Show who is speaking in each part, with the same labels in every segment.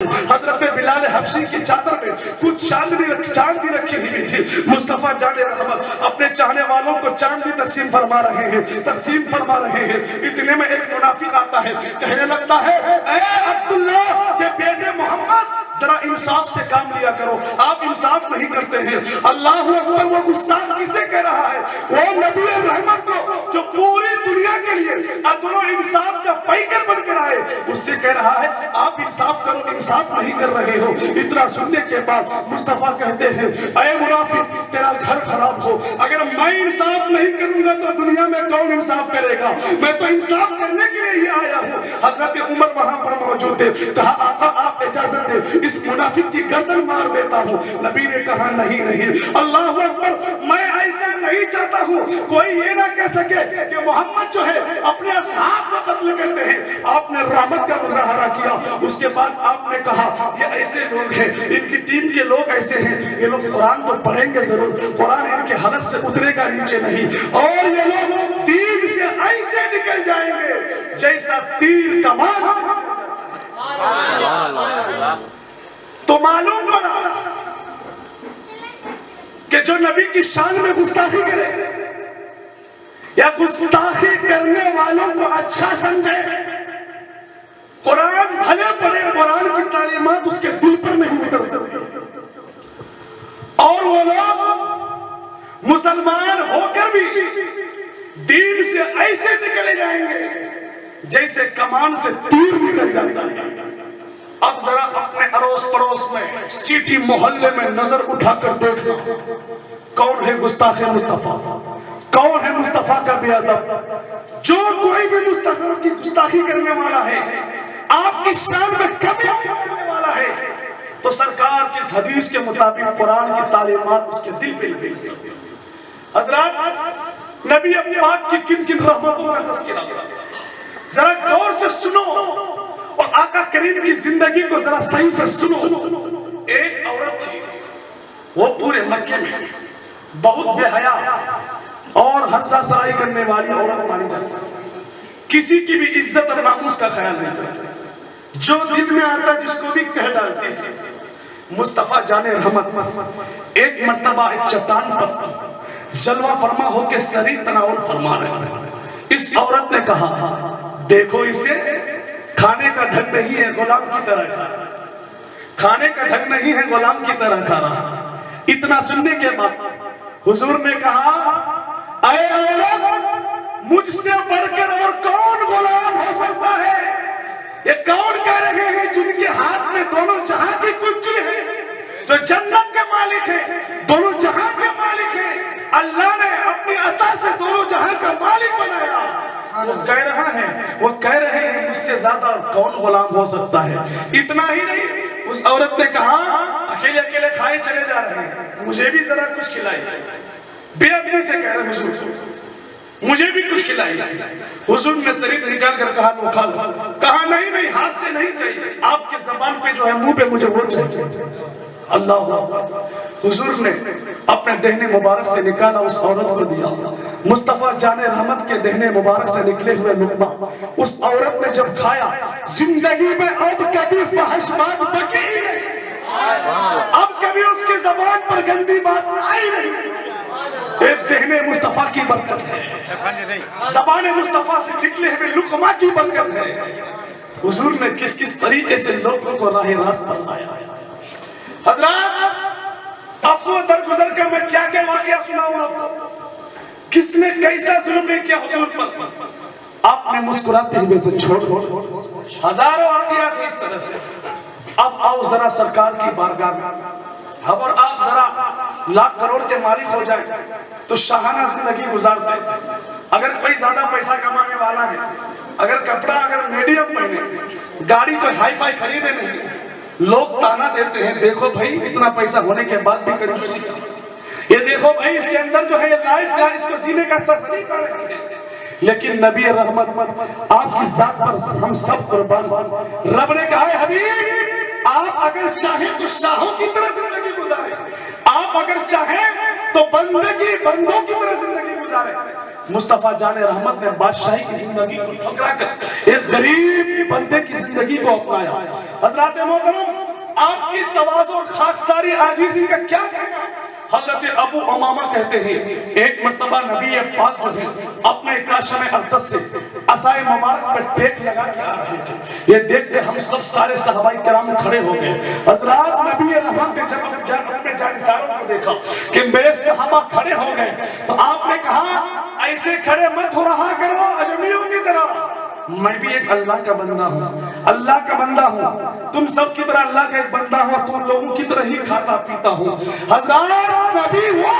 Speaker 1: हजरत बिलाल हबशी की चादर में कुछ चांद भी रखी हुई थी। मुस्तफा जाने रहमत अपने चाहने वालों को चांद भी तकसीम फरमा रहे हैं। इतने में एक मुनाफिक आता है, कहने लगता है, ए अब्दुल्ला के बेटे मोहम्मद, जरा इंसाफ से काम लिया करो, आप इंसाफ नहीं करते हैं। अल्लाह अकबर, वो गुस्ताख किसे कह रहा है? वो नबी रहमत को जो पूरी दुनिया के लिए अदल और इंसाफ का पैकर बनकर आए, उससे कह रहा है आप इंसाफ करो, इंसाफ नहीं कर रहे हो। इतना सुनने के बाद मुस्तफा कहते हैं, ऐ मुनाफिक, तेरा घर खराब हो, अगर मैं इंसाफ नहीं करूंगा तो दुनिया में कौन इंसाफ करेगा? मैं तो इंसाफ करने के लिए ही आया हूँ। हजरत उमर वहां पर मौजूद थे, कहा आका आप इजाजत दे, इस मुनाफिक की गर्दन मार देता हूँ। नबी ने कहा नहीं नहीं, अल्लाह अकबर, मैं ऐसा नहीं चाहता हूँ कोई ये ना कह सके कि मोहम्मद जो है अपने असहाब को कत्ल करते हैं। आपने रहमत का मुजाहरा किया, उसके बाद आपने कहा ये ऐसे लोग हैं, इनकी टीम के लोग ऐसे हैं, ये लोग कुरान तो पढ़ेंगे जरूर, कुरान इनके हलक से उतरेगा नीचे नहीं, और ये लोग तीर से ऐसे निकल जाएंगे जैसा तीर कमान से। तो मालूम पड़ा कि जो नबी की शान में गुस्ताखी करे या गुस्ताखी करने वालों को अच्छा समझे, कुरान भले पढ़े, कुरान की तालीमात उसके दिल पर नहीं उतर सकती, और वो लोग मुसलमान होकर भी दीन से ऐसे निकले जाएंगे जैसे कमान से तीर निकल जाता है। अब जरा अपने अड़ोस पड़ोस में, सिटी मोहल्ले में नजर उठाकर देखना, कौन है गुस्ताखे मुस्तफा, कौन है मुस्तफा का बेअदब? जो कोई भी मुस्तफा की गुस्ताखी करने वाला है, आपकी शान में कमी करने वाला है, तो सरकार की इस हदीस के मुताबिक कुरान की तालीमात उसके दिल पे लगी। हजरत, नबी अपने आप की किन किन रहमतों का तज़किरा, जरा गौर से सुनो और आका करीम की जिंदगी को जरा सही से सुनो। एक औरत थी, वो पूरे मक्के में बहुत बेहया और हंसा सराई करने वाली औरत मानी जाती थी, किसी की भी इज्जत और नामुस का ख्याल नहीं करती, जो दिल में आता जिसको भी कह डालती थी। मुस्तफा जाने रहमत एक मर्तबा एक चट्टान पर जलवा फरमा होके सरी तनावुल फरमा रहे। इस औरत ने कहा, देखो इसे खाने का ढंग नहीं है, गुलाम की तरह खा रहा, खाने का ढंग नहीं है, गुलाम की तरह खा रहा। इतना सुनने के बाद हुजूर ने कहा, ऐ औरत, मुझसे बढ़कर और कौन गुलाम हो सकता है? ये कौन कह रहे हैं जिनके हाथ में दोनों जहां की कुंजी है, जो जन्नत के मालिक है, दोनों जहां के मालिक है, अल्लाह ने अपनी अता से दोनों जहां का मालिक बनाया। वो कह रहे हैं मुझसे ज्यादा कौन गुलाम हो सकता है? इतना ही नहीं, उस औरत ने कहा, अकेले अकेले खाए चले जा रहे हैं, मुझे भी जरा कुछ खिलाइए। बेअदबी से कह रहे हुजूर, मुझे भी कुछ खिलाइए। हुजूर ने शरीर निकाल कर कहा, लो खा लो। कहा नहीं नहीं, हाथ से नहीं चाहिए, आपके ज़बान पे जो है, मुंह पे मुझे वो चाहिए। अल्लाह, हुजूर ने अपने दहने मुबारक से निकाला, उस औरत को दिया। मुस्तफा जाने रहमत के दहने मुबारक से निकले हुए लुक़मा उस औरत ने जब खाया, जिंदगी में अब कभी फहश बात बकी ही नहीं, अब कभी उसकी ज़बान पर गंदी बात आई नहीं। दहने मुस्तफा की बरकत है, ज़बान मुस्तफा से निकले हुए लुक़मा की बरकत है। हुजूर ने किस किस तरीके से लोगों को राह रास्ता लाया। हजरत, अफवा दरगुजर का मैं क्या क्या वाकया सुनाऊं आपको, किसने कैसा जुल्म किया हुजूर पर, आपने मुस्कुराते हुए से छोड़, हजारों वाकया थे इस तरह से। अब आओ जरा सरकार की बारगाह में, और आप जरा लाख करोड़ के मालिक हो जाए तो शाहाना जिंदगी गुजारते। अगर कोई ज्यादा पैसा कमाने वाला है, अगर कपड़ा अगर मीडियम पहने, गाड़ी कोई हाई फाई खरीदे नहीं, लोग ताना देते हैं, देखो भाई इतना पैसा होने के बाद भी कंजूसी, ये देखो भाई इसके अंदर जो है लाइफ है, इसको जीने का सस्ती कर रहे हैं। लेकिन नबी रहमत आपकी जात पर हम सब कुर्बान। रब ने कहा है, हबीब आप अगर चाहें तो शाहों की तरह जिंदगी गुजारें, आप अगर चाहें तो बंदों की तरह जिंदगी गुजारें। मुस्तफा जाने रहमत ने बादशाही की जिंदगी को ठुकरा कर एक गरीब बंदे की जिंदगी को अपनाया। हजरत मोहतरम आपकी तवाज़ु और खाकसारी आजीज़ी का क्या कहना। हज़रत अबू उमामा कहते हैं एक मर्तबा नबी पाक जो है अपने काशम अक़दस से असाए मुबारक पर टेक लगा के आ रहे थे। ये देखते हम सब सारे सहाबाई किराम खड़े हो गए। हज़रात नबी रहमत ने जब अपने जानिसारों को देखा कि मेरे सहाबा खड़े हो गए तो आपने कहा ऐसे खड़े मत हो रहा करो अजमियों की तरह, मैं भी एक अल्लाह का बंदा हूँ, अल्लाह का बंदा हूँ, तुम सब की तरह अल्लाह का एक बंदा हूँ, तुम लोगों की तरह ही खाता पीता हूँ। हज़रात नबी वो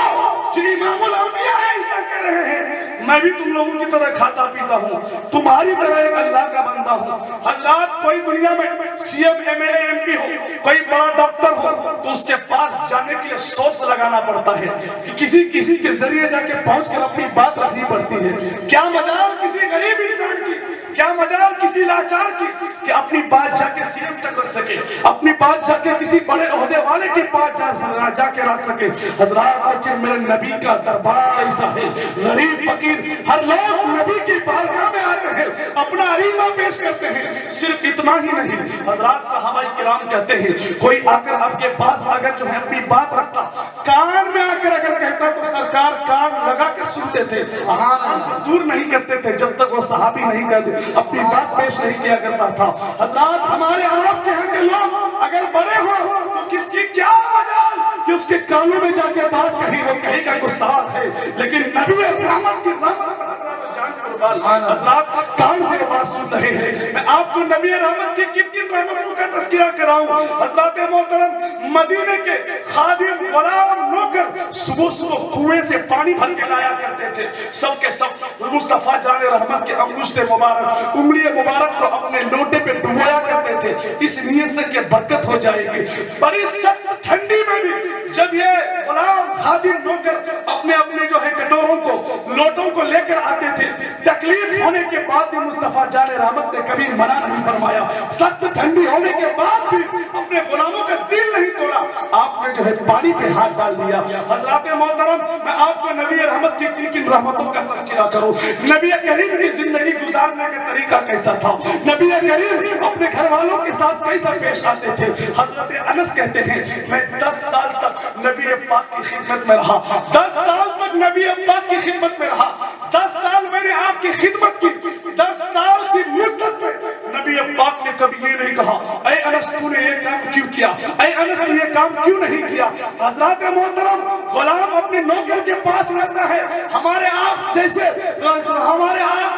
Speaker 1: जो इमामुल अंबिया है ऐसा कह रहे हैं, मैं भी तुम लोगों की तरह खाता पीता हूँ, तुम्हारी तरह एक अल्लाह का बंदा हूँ। हज़रात कोई दुनिया में सीएम एमएलए एमपी हो, कोई बड़ा डॉक्टर हो तो उसके पास जाने के लिए सोर्स लगाना पड़ता है कि किसी के जरिए जाके पहुंचकर अपनी बात रखनी पड़ती है। क्या मजाल किसी गरीब इंसान की, क्या मजाल किसी लाचार की कि अपनी बात जाके सीएम तक रख सके, अपनी बात जाके किसी बड़े ओहदे वाले के पास जाके रख सके। हज़रात लेकिन मेरे नबी का दरबार ऐसा है, गरीब फकीर हर लोग नबी की बारगाह में आते हैं, अपना अरीज़ा पेश करते हैं। सिर्फ इतना ही नहीं, हज़रात सहाबाई किराम कहते हैं कोई आकर आपके पास अगर जो है अपनी बात रखता, कान में आकर अगर कहता तो सरकार कान लगा कर सुनते थे, हाँ दूर नहीं करते थे जब तक वो सहाबी नहीं कहते, अपनी बात पेश नहीं किया करता था। हज़रात हमारे आपके यहाँ के लोग अगर बड़े हो तो किसकी क्या मजाल कि उसके कानों में जाके बात कही, वो कहेगा गुस्ताख है, लेकिन नबी रहमत की हज़रात कान से आवाज सुन रहे हैं। मैं आपको नबी रहमत की किन रहमतों का तज़किरा कराऊं। हज़रात मोहतरम मदीने के खादिम गुलाम नौकर सुबह सुबह कुएं से पानी भर के लाया करते थे, सब के सब मुस्तफा जाने रहमत के अंगुष्ठे मुबारक उंगली मुबारक को अपने लोटे पे डुबोया करते थे, इस नियत से कि बरकत हो जाएगी। बड़ी सख्त ठंडी में भी जब ये गुलाम खादिम नौकर अपने अपने जो है कटोरों को लोटों को लेकर आते थे, तकलीफ होने के बाद भी मुस्तफा जाने रहमत ने कभी मना नहीं फरमाया, सख्त ठंडी होने के बाद भी अपने गुलामों का दिल नहीं तोड़ा, आपने जो है पानी पे हाथ डाल दिया। हज़रात मोहतरम मैं आपको नबी रहमत की किन रहमतों का तज़किरा करूं। नबी करीम की जिंदगी गुजारने का तरीका कैसा था, नबी करीम अपने घर वालों के साथ कैसा पेश आते थे। हज़रत अनस कहते हैं मैं 10 साल तक नबी पाक की खिदमत में रहा, 10 साल तक नबी पाक की खिदमत में रहा, 10 साल मैंने आपकी खिदमत की, 10 साल की मुद्दत में नबी पाक ने कभी ये नहीं कहा ऐ अनस तूने ये काम क्यों किया, ऐ अनस तू ये काम क्यों नहीं किया। हज़रात मोहतरम गुलाम अपने नौकर के पास रहता है, हमारे आप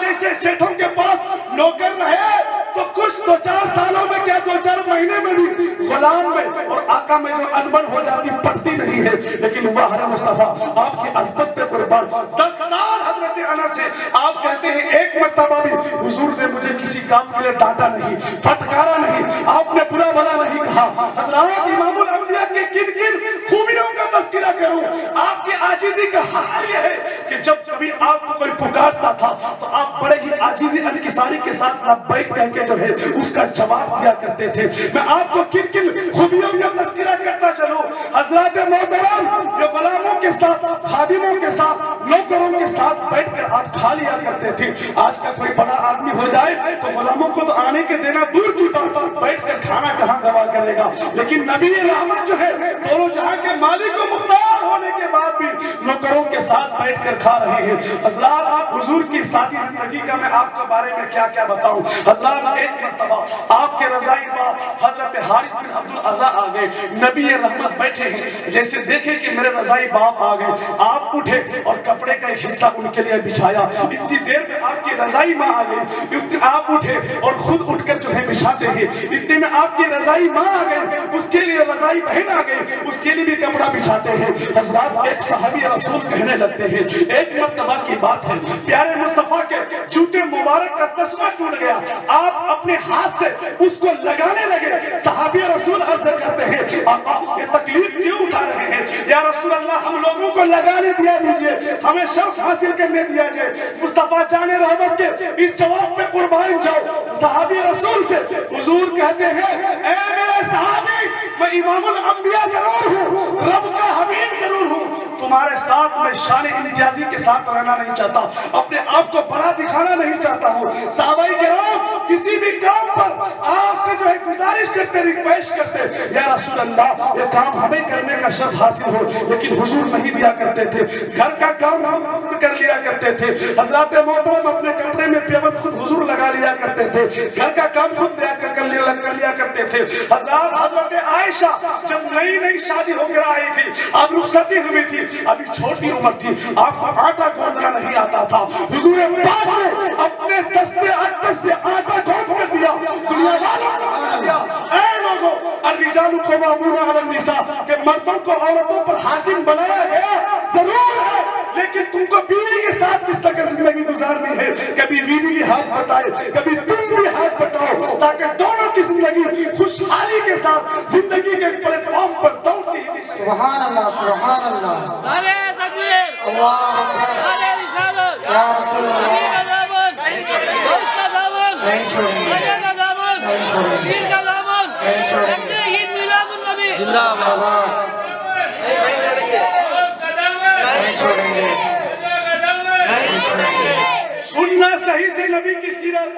Speaker 1: जैसे सेठों के पास नौकर रहे तो कुछ 2-4 सालों में क्या 2-4 महीने में भी गुलाम में और आका में जो अनबन हो जाती पड़ती नहीं है, लेकिन वाह मुस्तफा आपकी अज़मत पे कुर्बान 10 साल हज़रत अनस से आप कहते हैं एक मर्तबा भी हुजूर ने मुझे किसी काम के लिए डांटा नहीं, फटकारा नहीं, आपने बुरा भला नहीं कहा। हज़रात इमामुल अंबिया के किन खूबियों का तज़किरा करूं, आपकी आजीज़ी का हाल ये है कि जब कभी आपको कोई पुकारता था तो आप बड़े ही आजीज़ी इंकिसारी के साथ लब्बैक कह के जो है उसका जवाब दिया करते थे। मैं आपको किन खूबियों का तज़किरा करता चलूं। हज़रात मोहतरम जो गुलामों के साथ, खादिमों के साथ, नौकरों के साथ बैठकर आप खा लिया करते थे। आज का कोई बड़ा आदमी हो जाए तो गुलामों को तो आने के देना दूर की बात, बैठकर खाना कहाँ गवा करेगा, लेकिन नबी रहमत जो है दोनों जहां के मालिक और मुख्तार होने के बाद भी नौकरों के साथ बैठकर खा रहे हैं। हज़रात हुजूर की सादी जिंदगी का मैं आपके बारे में क्या क्या बताऊं। हज़रात एक मर्तबा आपके रज़ाई बाप हज़रत हारिस बिन अब्दुल अज़ा आ गए, नबी रहमत बैठे हैं, जैसे देखे कि मेरे रज़ाई बाप आ गए, आप उठे और कपड़े का एक हिस्सा उनके लिए बिछाया। इतनी देर में आपकी रज़ाई माँ आ गई, आप उठे और खुद उठकर जो है बिछाते हैं। इतने में आपकी रज़ाई माँ आ गई, उसके लिए रज़ाई बहन आ गई, उसके लिए भी कपड़ा बिछाते हैं। हज़रात एक सहाबी रसूल कहने लगते हैं एक मर्तबा की बात है, प्यारे मुस्तफा के जूते मुबारक का तस्मा टूट गया, आप अपने हाथ से उसको लगाने लगे। सहाबी रसूल अर्ज़ करते हैं आका ये तकलीफ क्यों उठा रहे हैं, या रसूल अल्लाह हम लोगों को लगाने दिया दीजिए, हमें शर्फ हासिल करने दिया जाए। मुस्तफा जाने रहमत के इस जवाब पे कुर्बान जाओ। सहाबी रसूल से हुजूर कहते हैं ऐ मेरे सहाबी मैं इमामुल अंबिया जरूर हूँ, रब का हबीब जरूर हूँ, तुम्हारे साथ मैं शान इम्तियाजी के साथ रहना नहीं चाहता, अपने आप को बड़ा दिखाना नहीं चाहता हूँ। सहाबाई किराम किसी भी काम पर आपसे जो है गुजारिश करते, रिक्वेस्ट करते, या रसूल अल्लाह ये काम हमें करने का शर्फ हासिल हो, लेकिन हुजूर नहीं दिया करते थे। घर का काम हम कर लिया करते थे। हजरत मोहतरम अपने कपड़े में पेवंद खुद हुजूर लगा लिया करते थे, घर का काम खुद कर लिया करते थे। हजरत आयशा जब नई नई शादी होकर आई थी, अब रुखसती हुई थी, अभी छोटी उम्र थी, आपको आटा गूंदना नहीं आता था। हुजूर पाक ने अपने दस्ते अत्तर से आटा गूंद कर दिया, दुनिया वालों को दिया। ऐ लोगों, अर्रिजालु क़वामूना अलन निसा, के मर्दों को औरतों पर हाकिम बनाया गया जरूर है, लेकिन तुमको बीवी के साथ किस तरह जिंदगी गुजारनी है। कभी बीवी भी हाथ बटाए, कभी तुम भी हाथ बटाओ, ताकि दोनों की जिंदगी खुशहाली के साथ जिंदगी के प्लेटफॉर्म पर दौड़ती है।
Speaker 2: सुभान अल्लाह, सुभान अल्लाह,
Speaker 3: नारे तकबीर,
Speaker 2: अल्लाहु अकबर,
Speaker 3: नारे रिसालत,
Speaker 2: या रसूल अल्लाह,
Speaker 3: नबी का दामन, दोस्त का दामन,
Speaker 2: नहीं छोड़ेंगे,
Speaker 3: राजा का दामन,
Speaker 2: नहीं छोड़ेंगे,
Speaker 3: पीर का दामन,
Speaker 2: नहीं छोड़ेंगे,
Speaker 3: रखते ईद मिलादुन नबी,
Speaker 2: जिंदाबाद,
Speaker 3: नहीं छोड़ेंगे, दोस्त का दामन,
Speaker 2: नहीं छोड़ेंगे,
Speaker 3: राजा का दामन,
Speaker 2: नहीं छोड़ेंगे।
Speaker 1: सुनना सही से नबी की सीरत,